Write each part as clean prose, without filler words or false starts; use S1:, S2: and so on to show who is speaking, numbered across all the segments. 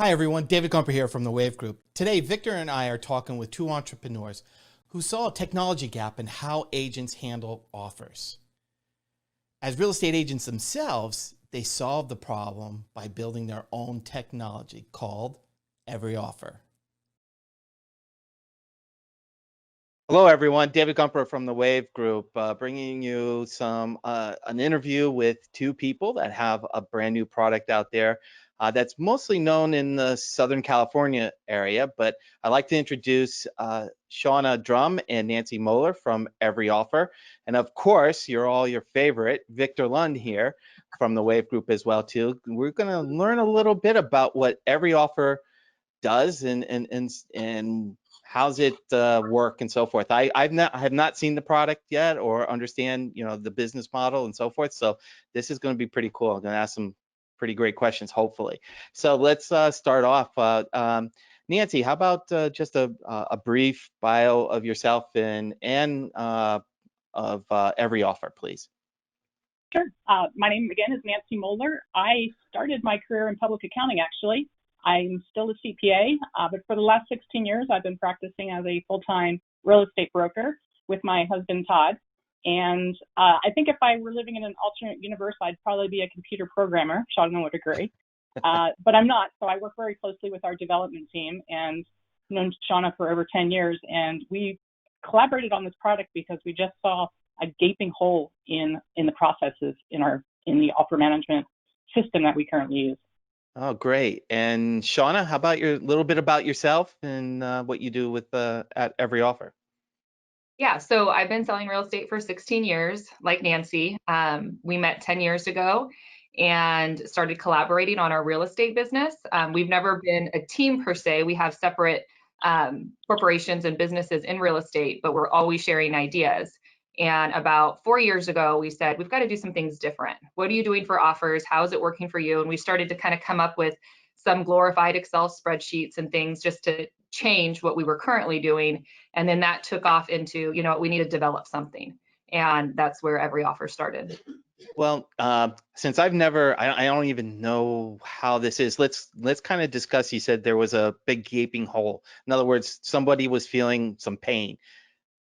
S1: Hi everyone, David Gumper here from the WAV Group. Today, Victor and I are talking with two entrepreneurs who saw a technology gap in how agents handle offers. As real estate agents themselves, they solved the problem by building their own technology called Every Offer. Hello everyone, David Gumper from the WAV Group, bringing you an interview with two people that have a brand new product out there. That's mostly known in the Southern California area, but I'd like to introduce Shauna Drumm and Nancy Moeller from Every Offer. And of course, your favorite, Victor Lund here from the WAV Group as well too. We're gonna learn a little bit about what Every Offer does and how's it work and so forth. I have not seen the product yet or understand, the business model and so forth. So this is going to be pretty cool. I'm going to ask some pretty great questions, hopefully. So let's start off. Nancy, how about just a brief bio of yourself and of Every Offer, please?
S2: Sure. My name again is Nancy Moeller. I started my career in public accounting, actually. I'm still a CPA, but for the last 16 years, I've been practicing as a full-time real estate broker with my husband, Todd. And I think if I were living in an alternate universe, I'd probably be a computer programmer. Shauna would agree. But I'm not, so I work very closely with our development team and known Shauna for over 10 years. And we collaborated on this product because we just saw a gaping hole in the processes in the offer management system that we currently use.
S1: Oh, great. And Shauna, how about a little bit about yourself and what you do with at Every Offer?
S3: Yeah, so I've been selling real estate for 16 years, like Nancy. We met 10 years ago and started collaborating on our real estate business. We've never been a team per se. We have separate corporations and businesses in real estate, but we're always sharing ideas. And about 4 years ago, we said, we've got to do some things different. What are you doing for offers? How is it working for you? And we started to kind of come up with some glorified Excel spreadsheets and things just to change what we were currently doing. And then that took off into, we need to develop something. And that's where Every Offer started.
S1: Well, since I don't even know how this is. Let's kind of discuss. You said there was a big gaping hole. In other words, somebody was feeling some pain.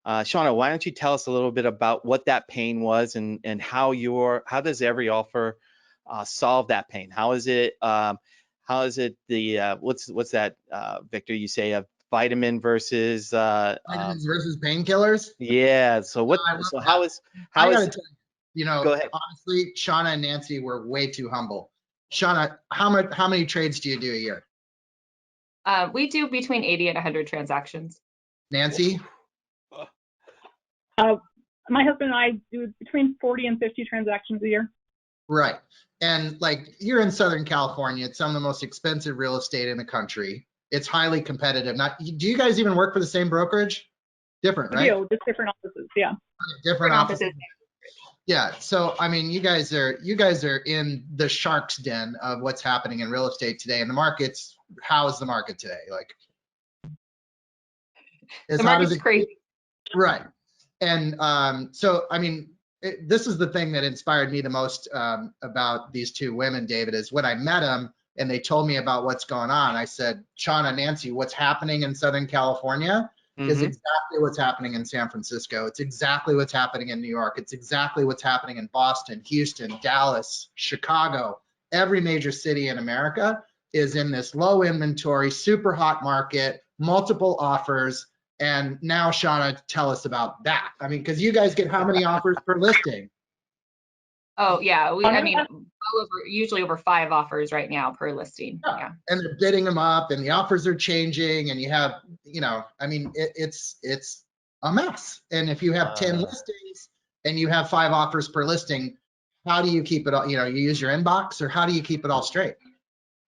S1: Shauna, why don't you tell us a little bit about what that pain was and how does Every Offer solve that pain? How is it what's that, Victor, you say a vitamin versus
S4: vitamins versus painkillers?
S1: Yeah. So how is
S4: tell you,
S1: go ahead.
S4: Honestly, Shauna and Nancy were way too humble. Shauna, how many trades do you do a year?
S3: We do between 80 and 100 transactions.
S4: Nancy?
S2: My husband and I do between 40 and 50 transactions a year.
S4: Right. And like you're in Southern California, it's some of the most expensive real estate in the country. It's highly competitive. Now, do you guys even work for the same brokerage? Different, right?
S2: We do, just different offices, yeah.
S4: Different offices. Yeah. So I mean, you guys are in the shark's den of what's happening in real estate today. And the markets, how is the market today? Like,
S3: the market's crazy.
S4: Right. And so, I mean, this is the thing that inspired me the most about these two women, David, is when I met them and they told me about what's going on. I said, Shauna, Nancy, what's happening in Southern California is exactly what's happening in San Francisco. It's exactly what's happening in New York. It's exactly what's happening in Boston, Houston, Dallas, Chicago. Every major city in America is in this low inventory, super hot market, multiple offers. And now, Shauna, tell us about that. I mean, because you guys get how many offers per listing?
S3: Oh, yeah. Usually over 5 offers right now per listing. Yeah.
S4: And they're bidding them up and the offers are changing and you have, I mean, it's a mess. And if you have 10 listings and you have 5 offers per listing, how do you keep it all, you use your inbox, or how do you keep it all straight?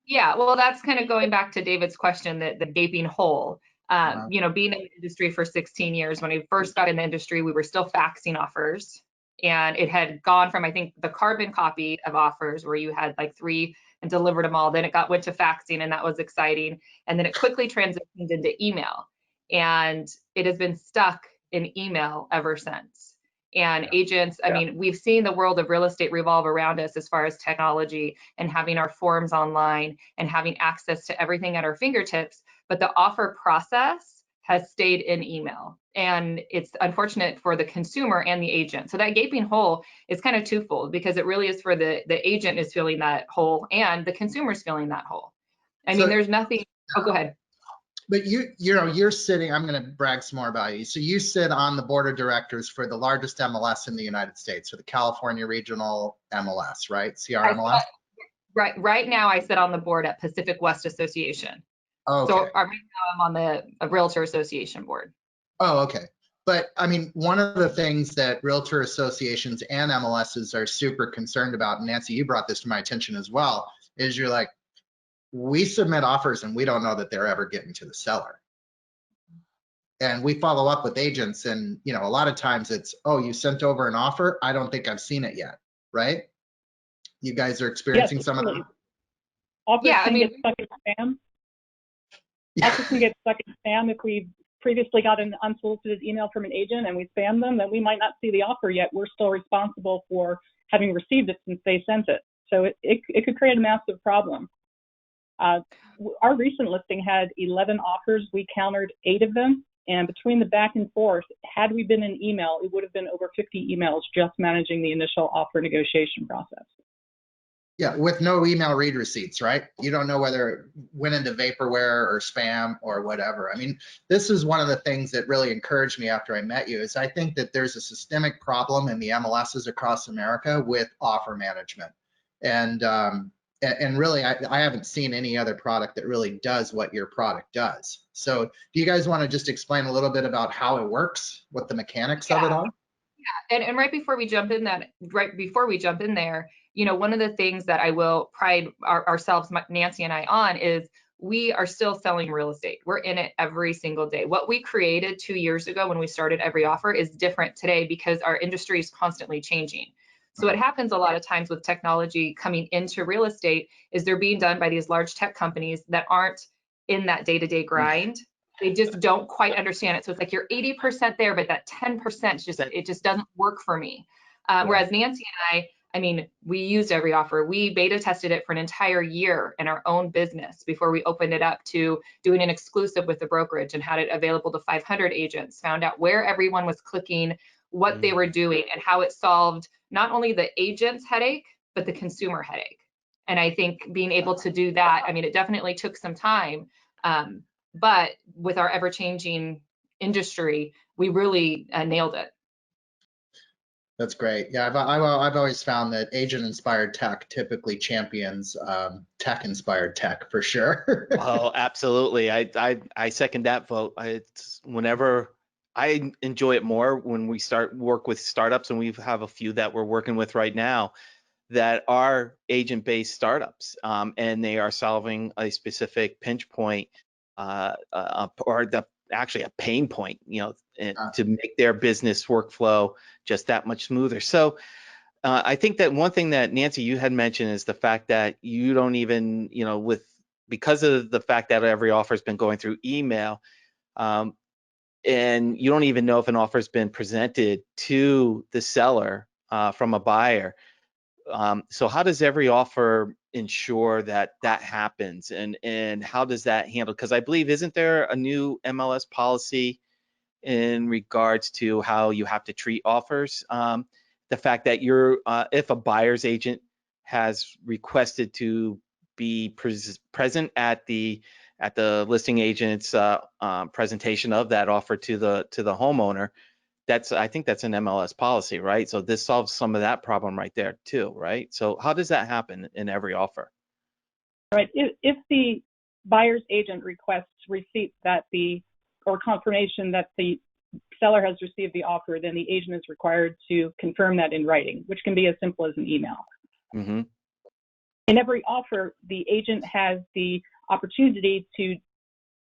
S3: Yeah, well, that's kind of going back to David's question, the gaping hole. Being in the industry for 16 years, when I first got in the industry, we were still faxing offers. And it had gone from, I think, the carbon copy of offers where you had like 3 and delivered them all. Then it went to faxing, and that was exciting. And then it quickly transitioned into email. And it has been stuck in email ever since. And agents, I mean, we've seen the world of real estate revolve around us as far as technology and having our forms online and having access to everything at our fingertips. But the offer process has stayed in email. And it's unfortunate for the consumer and the agent. So that gaping hole is kind of twofold, because it really is for the agent is filling that hole and the consumer's filling that hole. I mean, there's nothing. Oh, go ahead.
S4: But you're sitting, I'm going to brag some more about you. So you sit on the board of directors for the largest MLS in the United States, so the California Regional MLS, right? CRMLS?
S3: Right now I sit on the board at Pacific West Association.
S4: Okay.
S3: So right now I'm on the Realtor Association board.
S4: Oh, okay. But I mean, one of the things that realtor associations and MLSs are super concerned about, and Nancy, you brought this to my attention as well, is you're like, we submit offers and we don't know that they're ever getting to the seller. And we follow up with agents, and a lot of times it's, oh, you sent over an offer, I don't think I've seen it yet, right? You guys are experiencing some of that?
S2: Offers can get stuck in spam. Offers can get stuck in spam. If we previously got an unsolicited email from an agent and we spam them, then we might not see the offer yet. We're still responsible for having received it since they sent it. So it could create a massive problem. Our recent listing had 11 offers. We countered 8 of them. And between the back and forth, had we been in email, it would have been over 50 emails just managing the initial offer negotiation process.
S4: Yeah, with no email read receipts, right? You don't know whether it went into vaporware or spam or whatever. I mean, this is one of the things that really encouraged me after I met you, is I think that there's a systemic problem in the MLSs across America with offer management. And really, I haven't seen any other product that really does what your product does. So do you guys want to just explain a little bit about how it works, what the mechanics of it are?
S3: Yeah, and right before we jump in there, one of the things that I will pride ourselves, Nancy and I, on is we are still selling real estate. We're in it every single day. What we created 2 years ago when we started Every Offer is different today because our industry is constantly changing. So what happens a lot of times with technology coming into real estate is they're being done by these large tech companies that aren't in that day-to-day grind. They just don't quite understand it. So it's like you're 80% there, but that 10% just doesn't work for me. Whereas Nancy and I mean, we used Every Offer. We beta tested it for an entire year in our own business before we opened it up to doing an exclusive with the brokerage and had it available to 500 agents, found out where everyone was clicking, what they were doing, and how it solved not only the agent's headache, but the consumer headache. And I think being able to do that, I mean, it definitely took some time, but with our ever-changing industry, we really nailed it.
S4: That's great. Yeah, I've always found that agent-inspired tech typically champions tech-inspired tech for sure.
S1: Oh, absolutely. I second that vote. Whenever I enjoy it more when we work with startups, and we have a few that we're working with right now that are agent-based startups, and they are solving a specific pinch point actually a pain point, to make their business workflow just that much smoother. So I think that one thing that Nancy, you had mentioned is the fact that you don't even, because of the fact that Every Offer has been going through email, and you don't even know if an offer has been presented to the seller from a buyer. So how does Every Offer ensure that happens, and how does that handle? Because I believe, isn't there a new MLS policy in regards to how you have to treat offers? The fact that if a buyer's agent has requested to be present at the listing agent's presentation of that offer to the homeowner, I think that's an MLS policy, right? So this solves some of that problem right there too, right? So how does that happen in Every Offer?
S2: Right. If the buyer's agent requests receipt or confirmation that the seller has received the offer, then the agent is required to confirm that in writing, which can be as simple as an email.
S1: Mm-hmm.
S2: In Every Offer, the agent has the opportunity to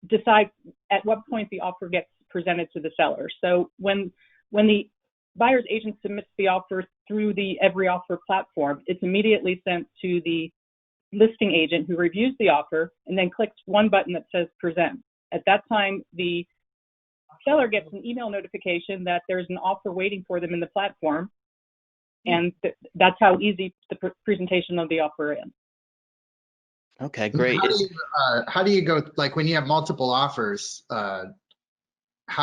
S2: decide at what point the offer gets presented to the seller. So when the buyer's agent submits the offer through the Every Offer platform, it's immediately sent to the listing agent, who reviews the offer and then clicks one button that says present. At that time, the seller gets an email notification that there's an offer waiting for them in the platform, and that's how easy the presentation of the offer is.
S1: Okay, great.
S4: How do you go, like when you have multiple offers, how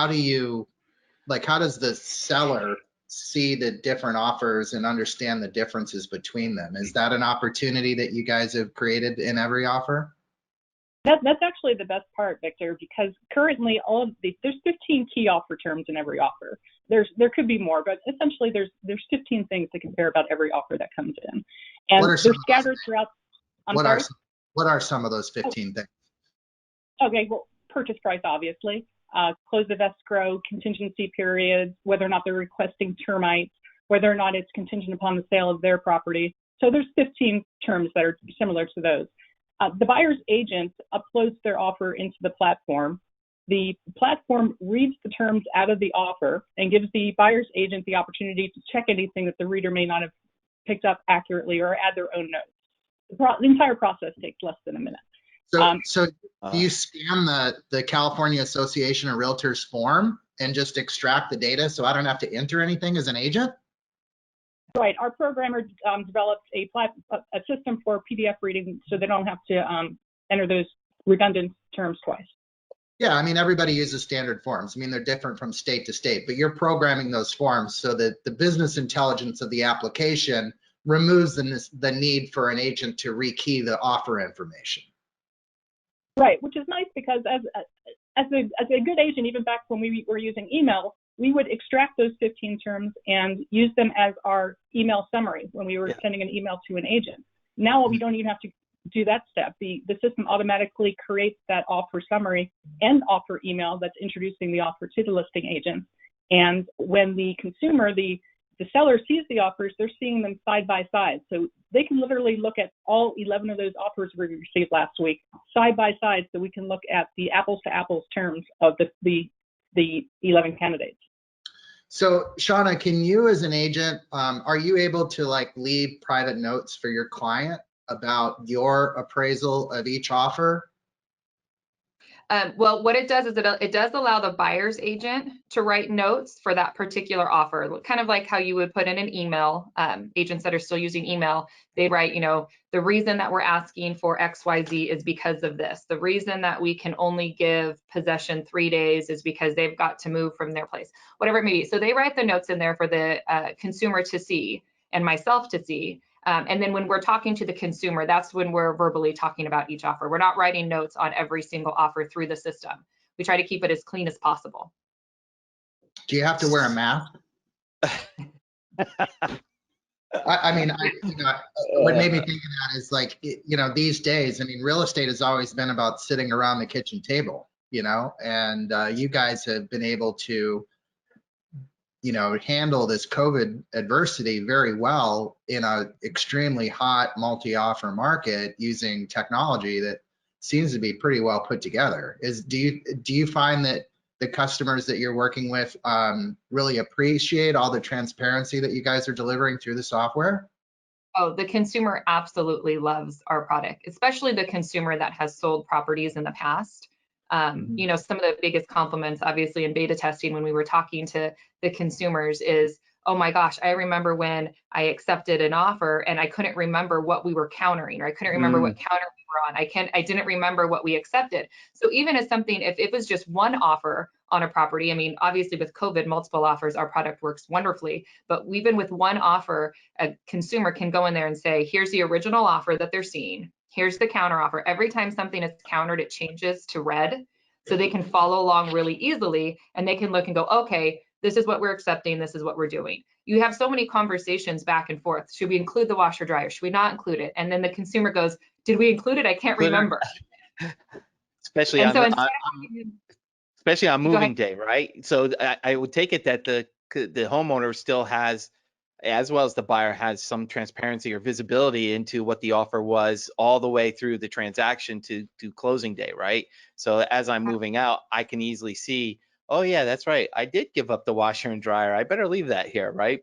S4: does the seller see the different offers and understand the differences between them? Is that an opportunity that you guys have created in every offer?
S2: That's actually the best part, Victor, because currently there's 15 key offer terms in every offer. There could be more, but essentially there's 15 things to compare about every offer that comes in, and they're scattered throughout.
S4: What are some of those 15 things?
S2: Okay, well, purchase price, obviously, close of escrow, contingency periods, whether or not they're requesting termites, whether or not it's contingent upon the sale of their property. So there's 15 terms that are similar to those. The buyer's agent uploads their offer into the platform. The platform reads the terms out of the offer and gives the buyer's agent the opportunity to check anything that the reader may not have picked up accurately or add their own notes. The entire process takes less than a minute.
S4: So do you scan the California Association of Realtors form and just extract the data so I don't have to enter anything as an agent?
S2: Right. Our programmer developed a system for PDF reading so they don't have to enter those redundant terms twice.
S4: Yeah, I mean, everybody uses standard forms. I mean, they're different from state to state, but you're programming those forms so that the business intelligence of the application removes the need for an agent to rekey the offer information.
S2: Right, which is nice because as a good agent, even back when we were using email, we would extract those 15 terms and use them as our email summary when we were sending an email to an agent. Now we don't even have to do that step. The system automatically creates that offer summary and offer email that's introducing the offer to the listing agent. And when the consumer, the seller sees the offers, they're seeing them side by side. So they can literally look at all 11 of those offers we received last week side by side, so we can look at the apples to apples terms of the 11 candidates.
S4: So Shauna, can you as an agent, are you able to like leave private notes for your client about your appraisal of each offer?
S3: Well, what it does is it does allow the buyer's agent to write notes for that particular offer, kind of like how you would put in an email. Agents that are still using email, they write, you know, the reason that we're asking for XYZ is because of this. The reason that we can only give possession 3 days is because they've got to move from their place, whatever it may be. So they write the notes in there for the consumer to see and myself to see. And then when we're talking to the consumer, that's when we're verbally talking about each offer. We're not writing notes on every single offer through the system. We try to keep it as clean as possible.
S4: Do you have to wear a mask? I mean, what made me think of that is like, you know, these days, I mean, real estate has always been about sitting around the kitchen table, you know, and you guys have been able to, you know, handle this COVID adversity very well in a extremely hot multi-offer market using technology that seems to be pretty well put together. Do you find that the customers that you're working with really appreciate all the transparency that you guys are delivering through the software?
S3: Oh, the consumer absolutely loves our product, especially the consumer that has sold properties in the past. You know, some of the biggest compliments, obviously, in beta testing when we were talking to the consumers is, oh my gosh, I remember when I accepted an offer and I couldn't remember what we were countering, or I couldn't remember what counter we were on. I didn't remember what we accepted. So even as something, if it was just one offer on a property, I mean, obviously with COVID, multiple offers, our product works wonderfully. But even with one offer, a consumer can go in there and say, here's the original offer that they're seeing. Here's the counter offer. Every time something is countered, it changes to red. So they can follow along really easily and they can look and go, okay, this is what we're accepting. This is what we're doing. You have so many conversations back and forth. Should we include the washer dryer? Should we not include it? And then the consumer goes, did we include it? I can't remember.
S1: Especially on moving day, right? So I would take it that the homeowner still has, as well as the buyer, has some transparency or visibility into what the offer was all the way through the transaction to closing day, right? So as I'm moving out, I can easily see, oh yeah, that's right, I did give up the washer and dryer. I better leave that here, right?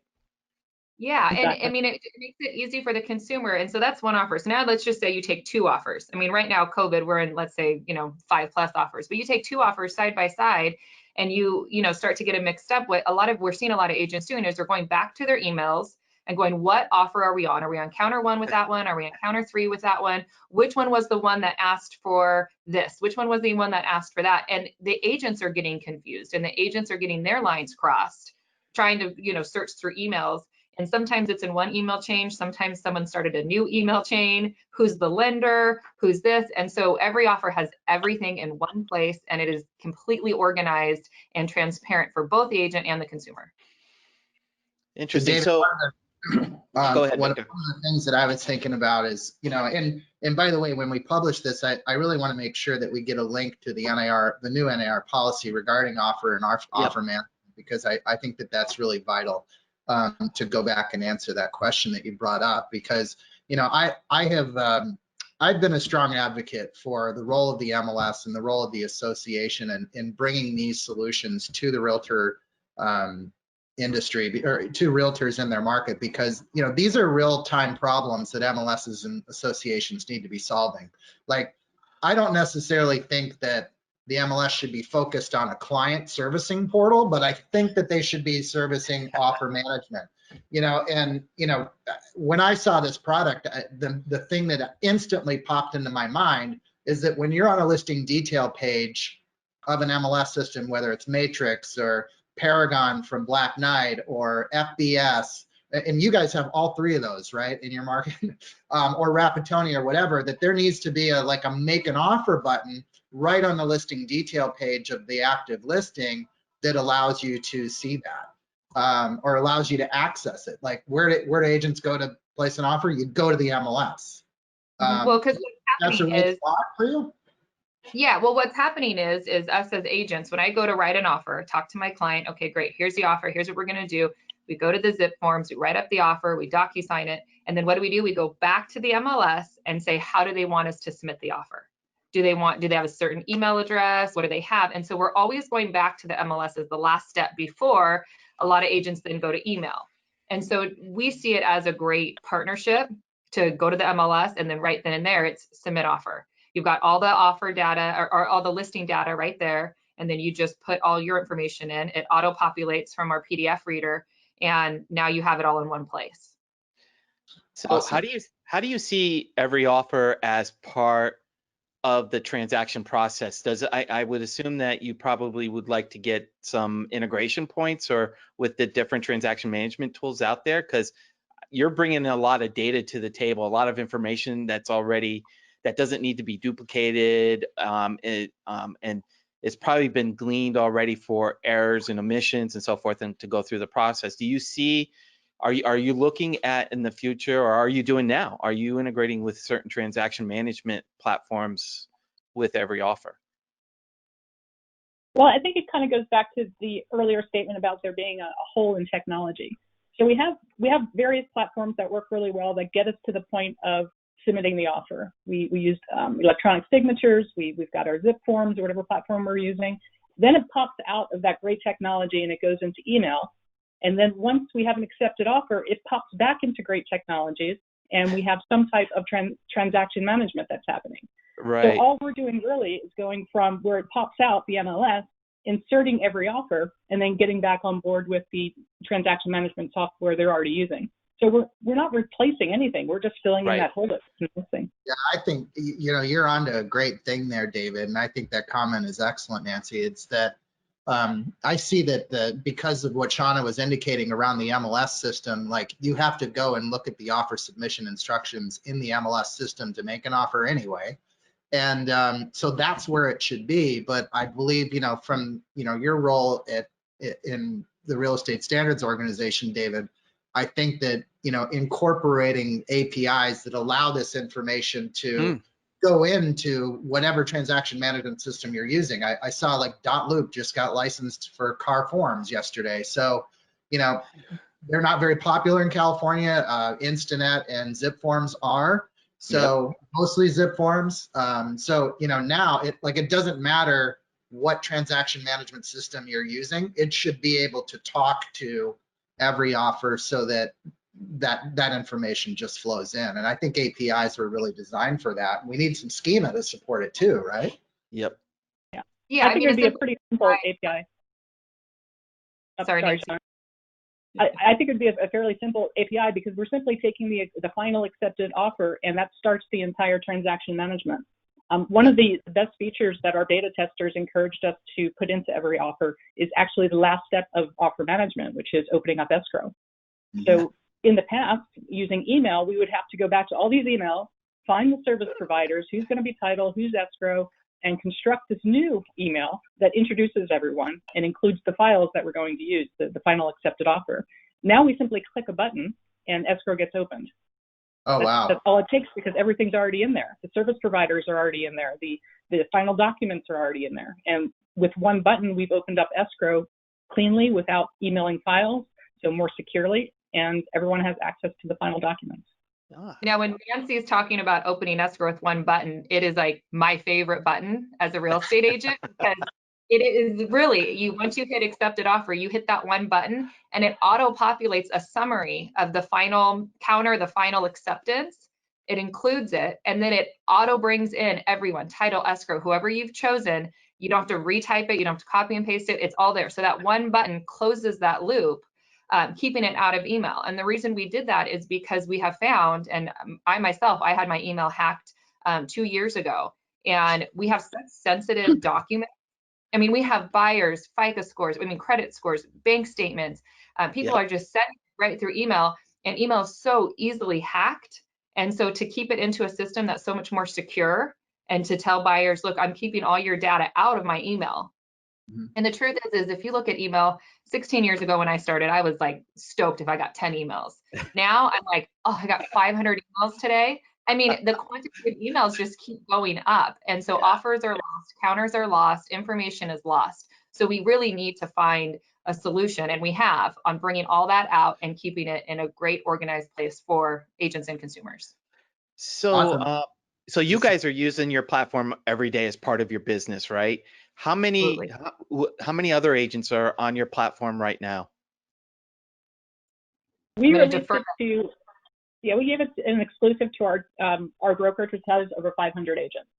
S3: Yeah, and I
S2: Exactly.
S3: mean, it makes it easy for the consumer. And so that's one offer. So now let's just say you take two offers. I mean, right now, COVID, we're in, let's say, 5+ offers, but you take two offers side by side and you start to get it mixed up. What we're seeing a lot of agents doing is they're going back to their emails and going, what offer are we on? Are we on counter one with that one? Are we on counter three with that one? Which one was the one that asked for this? Which one was the one that asked for that? And the agents are getting confused and the agents are getting their lines crossed, trying to, search through emails. And sometimes it's in one email chain. Sometimes someone started a new email chain. Who's the lender? Who's this? And so every offer has everything in one place, and it is completely organized and transparent for both the agent and the consumer.
S1: Interesting.
S4: David,
S1: So go ahead,
S4: one of
S1: Victor.
S4: the things that I was thinking about is, and by the way, when we publish this, I really want to make sure that we get a link to the NAR, the new NAR policy regarding offer and offer management, because I think that that's really vital to go back and answer that question that you brought up, because, I've been a strong advocate for the role of the MLS and the role of the association in bringing these solutions to the realtor industry, or to realtors in their market, because these are real-time problems that MLSs and associations need to be solving. Like, I don't necessarily think that the MLS should be focused on a client servicing portal, but I think that they should be servicing offer management. When I saw this product, the thing that instantly popped into my mind is that when you're on a listing detail page of an MLS system, whether it's Matrix or Paragon from Black Knight or FBS, and you guys have all three of those, right, in your market, or Rapatoni or whatever, that there needs to be a make an offer button right on the listing detail page of the active listing that allows you to see that, or allows you to access it. Like, where do agents go to place an offer? You go to the MLS.
S3: Well, because what's
S4: That's a
S3: happening
S4: right
S3: is,
S4: spot for you?
S3: yeah, well, what's happening is us as agents, when I go to write an offer, talk to my client, okay, great, here's the offer, here's what we're going to do. We go to the zip forms, we write up the offer, we docu-sign it, and then what do? We go back to the MLS and say, how do they want us to submit the offer? Do they have a certain email address? What do they have? And so we're always going back to the MLS as the last step before a lot of agents then go to email. And so we see it as a great partnership to go to the MLS, and then right then and there, it's submit offer. You've got all the offer data or all the listing data right there. And then you just put all your information in. It auto populates from our PDF reader. And now you have it all in one place.
S1: So
S4: Awesome.
S1: how do you see every offer as part of the transaction process? I would assume that you probably would like to get some integration points or with the different transaction management tools out there, because you're bringing a lot of data to the table, a lot of information that doesn't need to be duplicated, and it's probably been gleaned already for errors and omissions and so forth, and to go through the process. Do you see, are you looking at in the future, or are you doing now? Are you integrating with certain transaction management platforms with every offer?
S2: Well, I think it kind of goes back to the earlier statement about there being a hole in technology. So we have various platforms that work really well that get us to the point of submitting the offer. We used electronic signatures. We've got our zip forms or whatever platform we're using. Then it pops out of that great technology and it goes into email. And then once we have an accepted offer, it pops back into great technologies, and we have some type of transaction management that's happening.
S1: Right.
S2: So all we're doing really is going from where it pops out, the MLS, inserting every offer, and then getting back on board with the transaction management software they're already using. So we're not replacing anything. We're just filling in that hole that's missing.
S4: Yeah, I think you're onto a great thing there, David, and I think that comment is excellent, Nancy. It's that I see that because of what Shauna was indicating around the MLS system, like, you have to go and look at the offer submission instructions in the MLS system to make an offer anyway. And so that's where it should be. But I believe, from, your role in the Real Estate Standards Organization, David, I think that, incorporating APIs that allow this information to go into whatever transaction management system you're using. I saw like .loop just got licensed for car forms yesterday. So, they're not very popular in California. Instanet and zip forms are. So mostly zip forms. So, now it doesn't matter what transaction management system you're using. It should be able to talk to every offer so that, that information just flows in. And I think APIs were really designed for that. We need some schema to support it too, right?
S1: Yep.
S3: Yeah,
S2: I think it'd be a pretty simple API.
S3: Sorry,
S2: Shauna. I think it'd be a fairly simple API because we're simply taking the final accepted offer, and that starts the entire transaction management. One of the best features that our beta testers encouraged us to put into every offer is actually the last step of offer management, which is opening up escrow. So in the past, using email, we would have to go back to all these emails, find the service providers, who's going to be title, who's escrow, and construct this new email that introduces everyone and includes the files that we're going to use, the final accepted offer. Now we simply click a button and escrow gets opened.
S4: Oh, wow.
S2: That's all it takes because everything's already in there. The service providers are already in there. The final documents are already in there. And with one button, we've opened up escrow cleanly without emailing files, so more securely, and everyone has access to the final documents.
S3: Now, when Nancy is talking about opening escrow with one button, it is like my favorite button as a real estate agent because it is really, once you hit accepted offer, you hit that one button and it auto populates a summary of the final counter, the final acceptance. It includes it, and then it auto brings in everyone, title, escrow, whoever you've chosen. You don't have to retype it, you don't have to copy and paste it, it's all there. So that one button closes that loop, keeping it out of email. And the reason we did that is because we have found, and I myself, I had my email hacked 2 years ago, and we have such sensitive documents. I mean, we have buyers, FICO scores, credit scores, bank statements. People are just sending right through email, and email is so easily hacked. And so to keep it into a system that's so much more secure and to tell buyers, look, I'm keeping all your data out of my email. And the truth is if you look at email, 16 years ago when I started, I was like stoked if I got 10 emails. Now I'm like, oh, I got 500 emails today. I mean, the quantity of emails just keep going up. And so offers are lost, counters are lost, information is lost. So we really need to find a solution, and we have, on bringing all that out and keeping it in a great organized place for agents and consumers.
S1: So,
S4: Awesome.
S1: so you guys are using your platform every day as part of your business, right? How many other agents are on your platform right now?
S2: We released it to, we gave it an exclusive to our brokerage, which has over 500 agents.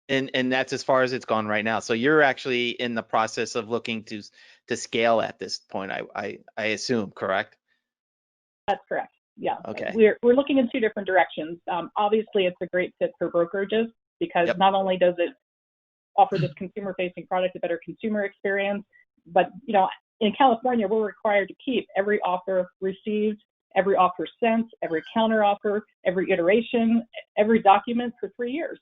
S1: And that's as far as it's gone right now. So you're actually in the process of looking to scale at this point, I assume, correct?
S2: That's correct. Yeah.
S1: Okay.
S2: We're looking in two different directions. Obviously, it's a great fit for brokerages because not only does it offer this consumer-facing product a better consumer experience, but in California, we're required to keep every offer received, every offer sent, every counter offer, every iteration, every document for 3 years.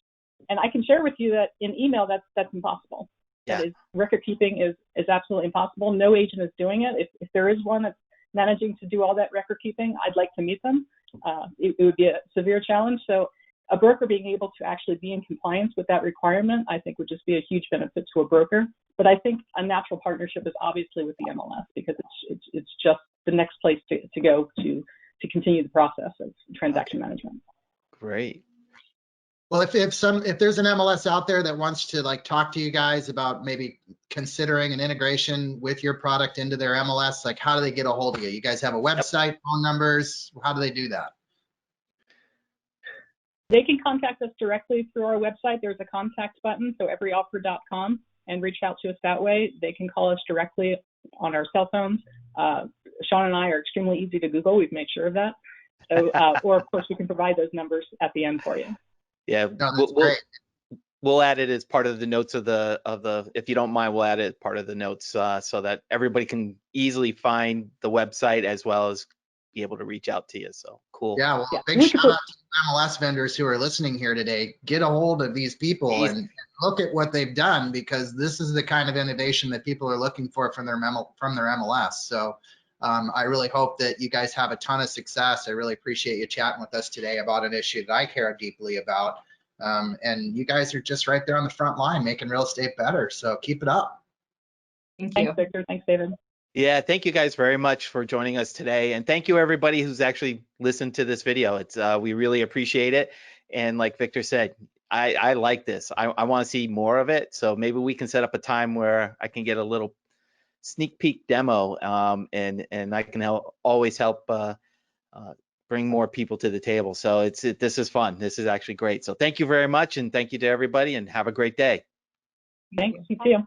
S2: And I can share with you that in email, that's impossible. That is, record keeping is absolutely impossible. No agent is doing it. If there is one that's managing to do all that record keeping, I'd like to meet them. It would be a severe challenge. So a broker being able to actually be in compliance with that requirement, I think would just be a huge benefit to a broker. But I think a natural partnership is obviously with the MLS because it's just the next place to go to continue the process of transaction management.
S1: Great.
S4: Well, if there's an MLS out there that wants to talk to you guys about maybe considering an integration with your product into their MLS, how do they get a hold of you? You guys have a website, phone numbers? How do they do that?
S2: They can contact us directly through our website. There's a contact button, so everyoffer.com, and reach out to us that way. They can call us directly on our cell phones. Shauna and I are extremely easy to Google. We've made sure of that. So, or of course, we can provide those numbers at the end for you.
S1: Yeah, we'll add it as part of the notes of the. If you don't mind, we'll add it as part of the notes so that everybody can easily find the website as well as be able to reach out to you. So cool.
S4: Yeah, well, big shout out to MLS vendors who are listening here today. Get a hold of these people and look at what they've done, because this is the kind of innovation that people are looking for from their MLS. So I really hope that you guys have a ton of success. I really appreciate you chatting with us today about an issue that I care deeply about. And you guys are just right there on the front line making real estate better. So keep it up.
S3: Thank you.
S2: Thanks, Victor. Thanks, David.
S1: Yeah, thank you guys very much for joining us today. And thank you everybody who's actually listened to this video. It's we really appreciate it. And like Victor said, I like this. I want to see more of it. So maybe we can set up a time where I can get a little sneak peek demo and I can always help bring more people to the table. So this is fun. This is actually great. So thank you very much, and thank you to everybody, and have a great day.
S2: Thanks, you too.